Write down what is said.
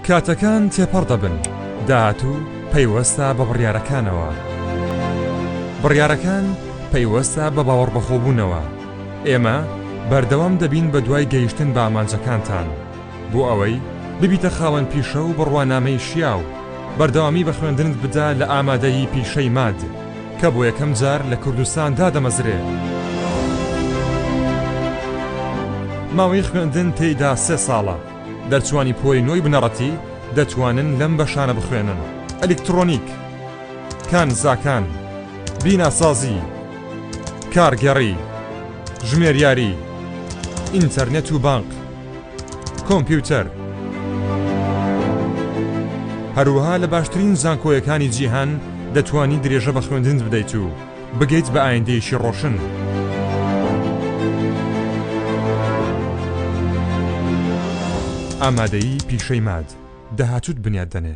کاتەکان تێپەڕ دەبن، داهاتوو پەیوەستە بە بڕیارەکانەوە. بڕیارەکان پەیوەستە بە باوەڕ بەخۆبوونەوە. ئێمە بەردەوام دەبین بە دوای گەیشتن بە ئامانجەکانتان بۆ ئەوەی ببیتە خاوەن پیشە و بڕوانامەی شیاو، بەردەوامی بە خوێندنت بدا لە ئامادەیی پیشەی ماد کە بۆ یەکەم جار لە کوردستاندا دەمەزرێت. ماوەی خوێندن تێیدا 3 ساڵە. دەرچوانی پۆلی نۆی بنەڕەتی دەتوانن لەم بەشانە بخوێنن: ئەلکترۆنیک، کانزاکان، بیناسازی، کارگەڕی، ژمێریاری، ئینتەرنێت و بانک، کۆمپیوتەر. هەروەها لە باشترین زانکۆیەکانی جیهان دەتوانی درێژە بە خوێندن بدەیت و بگەیت بە ئایندەیەکی ڕۆشن. ئامادەیی پیشەی ماد، داهاتووت بنیاد دەنێ.